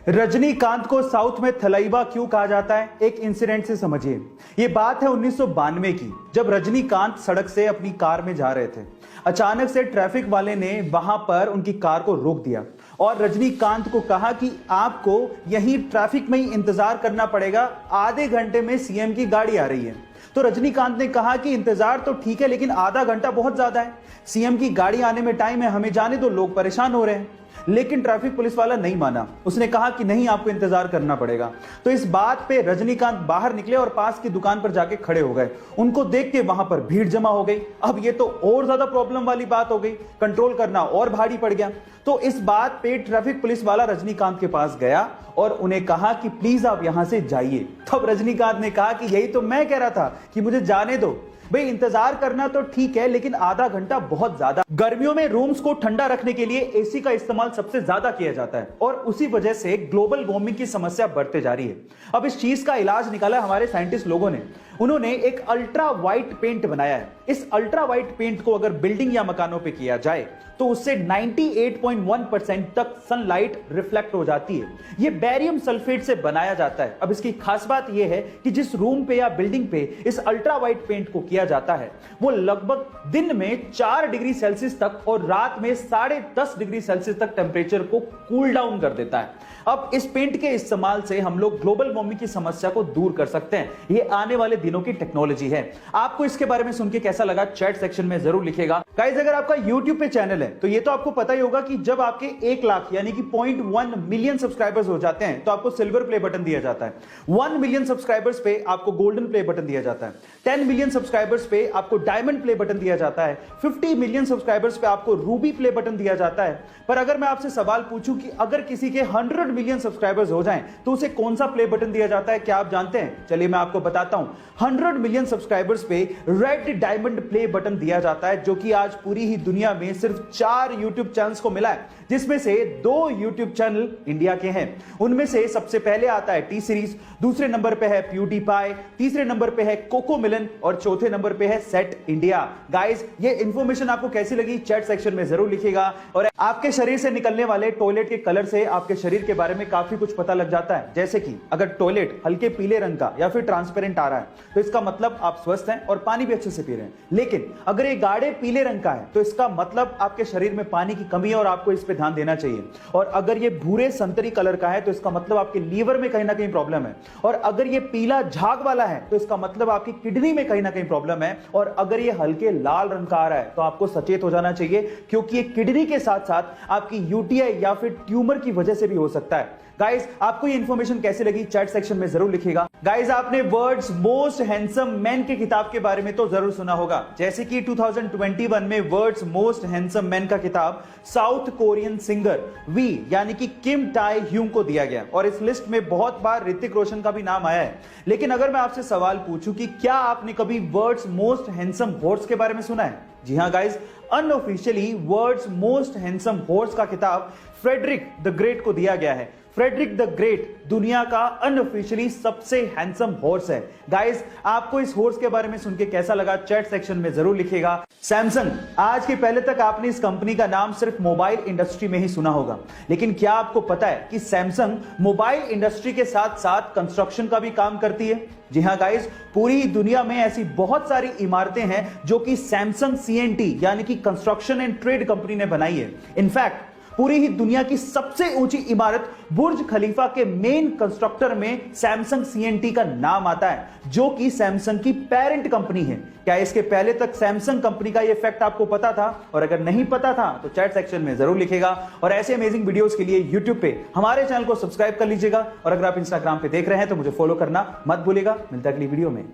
रजनीकांत को साउथ में थलाइवा क्यों कहा जाता है, एक इंसिडेंट से समझिए। ये बात है 1992 की, जब रजनीकांत सड़क से अपनी कार में जा रहे थे। अचानक से ट्रैफिक वाले ने वहां पर उनकी कार को रोक दिया और रजनीकांत को कहा कि आपको यहीं ट्रैफिक में ही इंतजार करना पड़ेगा, आधे घंटे में सीएम की गाड़ी आ रही है। तो रजनीकांत ने कहा कि इंतजार तो ठीक है, लेकिन आधा घंटा बहुत ज्यादा है, सीएम की गाड़ी आने में टाइम है, हमें जाने दो, लोग परेशान हो रहे हैं। लेकिन ट्रैफिक पुलिस वाला नहीं माना, उसने कहा कि नहीं, आपको इंतजार करना पड़ेगा। तो इस बात पे रजनीकांत बाहर निकले और पास की दुकान पर जाके खड़े हो गए। उनको देख के वहां पर भीड़ जमा हो गई। अब ये तो और ज्यादा प्रॉब्लम वाली बात हो गई, कंट्रोल करना और भारी पड़ गया। तो इस बात पे ट्रैफिक पुलिस वाला रजनीकांत के पास गया और उन्हें कहा कि प्लीज आप यहां से जाइए। तब रजनीकांत ने कहा कि यही तो मैं कह रहा था कि मुझे जाने दो भाई, इंतजार करना तो ठीक है, लेकिन आधा घंटा बहुत ज्यादा। गर्मियों में रूम्स को ठंडा रखने के लिए एसी का इस्तेमाल सबसे ज्यादा किया जाता है और उसी वजह से ग्लोबल वार्मिंग की समस्या बढ़ते जा रही है। अब इस चीज का इलाज निकाला हमारे साइंटिस्ट लोगों ने। उन्होंने एक अल्ट्रा वाइट पेंट बनाया है। इस अल्ट्रा वाइट पेंट को अगर बिल्डिंग या मकानों पे किया जाए तो उससे 98.1% तक सनलाइट रिफ्लेक्ट हो जाती है। यह बेरियम सल्फेट से बनाया जाता है। अब इसकी खास बात यह है कि जिस रूम पे या बिल्डिंग पे इस अल्ट्रा वाइट पेंट को किया जाता है वो लगभग दिन में 4 डिग्री सेल्सियस तक और रात में 10.5 डिग्री सेल्सियस तक टेम्परेचर को कूल डाउन कर देता है। अब इस पेंट के इस्तेमाल से हम लोग ग्लोबल वार्मिंग की समस्या को दूर कर सकते हैं। यह आने वाले दिनों की टेक्नोलॉजी है। आपको इसके बारे में सुन के कैसा लगा, चैट सेक्शन में जरूर लिखिएगा। गाइस, अगर आपका YouTube पे चैनल है तो ये तो आपको पता ही होगा कि जब आपके 1 लाख यानी कि 0.1 मिलियन सब्सक्राइबर्स हो जाते हैं तो आपको सिल्वर प्ले बटन दिया जाता है। 1 मिलियन सब्सक्राइबर्स पे आपको गोल्डन प्ले बटन दिया जाता है। 10 मिलियन सब्सक्राइबर्स पे आपको डायमंड प्ले बटन दिया जाता है। 50 मिलियन सब्सक्राइबर्स पे आपको रूबी प्ले बटन दिया जाता है। पर अगर मैं आपसे सवाल पूछूं कि अगर किसी के 100 मिलियन सब्सक्राइबर्स हो जाएं तो उसे कौन सा प्ले बटन दिया जाता है, क्या आप जानते हैं? चलिए मैं आपको बताता हूं। 100 मिलियन सब्सक्राइबर्स पे रेड डायमंड प्ले बटन दिया जाता है, जो कि आज पूरी ही दुनिया में सिर्फ 4 YouTube चैनल्स को मिला है, जिसमें से 2 YouTube चैनल इंडिया के हैं। उनमें से सबसे पहले आता है टी सीरीज, दूसरे नंबर पे है प्यूडीपाई, तीसरे नंबर पे है कोको मिलन और चौथे नंबर पे है सेट इंडिया। गाइस, ये इंफॉर्मेशन आपको कैसी लगी चैट सेक्शन में जरूर लिखिएगा। और आपके शरीर से निकलने वाले टॉयलेट के कलर से आपके शरीर के बारे में काफी कुछ पता लग जाता है। जैसे कि अगर टॉयलेट हल्के पीले रंग का या फिर ट्रांसपेरेंट आ रहा है तो इसका मतलब आप स्वस्थ हैं और पानी भी अच्छे से पी रहे हैं। लेकिन अगर ये गाढ़े पीले रंग का है तो इसका मतलब आपके शरीर में पानी की कमी है और आपको इस पे ध्यान देना चाहिए। और अगर ये भूरे संतरी कलर का है तो इसका मतलब आपके लीवर में कहीं ना कहीं प्रॉब्लम है। और अगर ये पीला झाग वाला है तो इसका मतलब आपकी किडनी में कहीं ना कहीं प्रॉब्लम है। और अगर ये हल्के लाल रंग का आ रहा है तो आपको सचेत हो जाना चाहिए, क्योंकि ये किडनी के साथ साथ आपकी यूटीआई या फिर ट्यूमर की वजह से भी हो सकता है। गाइस, आपको ये इंफॉर्मेशन कैसी लगी चैट सेक्शन में जरूर लिखिएगा। गाइस, आपने वर्ल्ड्स मोस्ट हैंडसम मैन की किताब के बारे में तो जरूर सुना होगा। जैसे कि 2021 में वर्ल्ड्स मोस्ट हैंडसम मैन का किताब साउथ कोरियन सिंगर वी यानी कि किम टाई ह्यूंग को दिया गया और इस लिस्ट में बहुत बार ऋतिक रोशन का भी नाम आया है। लेकिन अगर मैं आपसे सवाल पूछूं कि क्या आपने कभी वर्ल्ड्स मोस्ट हैंडसम हॉर्स के बारे में सुना है? जी हां guys, unofficially world's most handsome horse का किताब फ्रेडरिक द ग्रेट को दिया गया है। फ्रेडरिक द ग्रेट दुनिया का अनऑफिशियली सबसे हैंडसम हॉर्स है। गाइस, आपको इस हॉर्स के बारे में सुन के कैसा लगा चैट सेक्शन में जरूर लिखिएगा। सैमसंग, आज के पहले तक आपने इस कंपनी का नाम सिर्फ मोबाइल इंडस्ट्री में ही सुना होगा, लेकिन क्या आपको पता है कि सैमसंग मोबाइल इंडस्ट्री के साथ साथ कंस्ट्रक्शन का भी काम करती है? जी हां गाइस, पूरी दुनिया में ऐसी बहुत सारी इमारतें हैं जो कि सैमसंग CNT यानी कि कंस्ट्रक्शन एंड ट्रेड कंपनी ने बनाई है। इनफैक्ट पूरी ही दुनिया की सबसे ऊंची इमारत बुर्ज खलीफा के मेन कंस्ट्रक्टर में सैमसंग CNT का नाम आता है, जो कि सैमसंग की पेरेंट कंपनी है। क्या इसके पहले तक सैमसंग कंपनी का ये फैक्ट आपको पता था? और अगर नहीं पता था तो चैट सेक्शन में जरूर लिखिएगा। और ऐसे अमेजिंग वीडियोस के लिए YouTube पे हमारे चैनल को सब्सक्राइब कर लीजिएगा। और अगर आप इंस्टाग्राम पे देख रहे हैं तो मुझे फॉलो करना मत भूलिएगा। मिलता है अगली वीडियो में।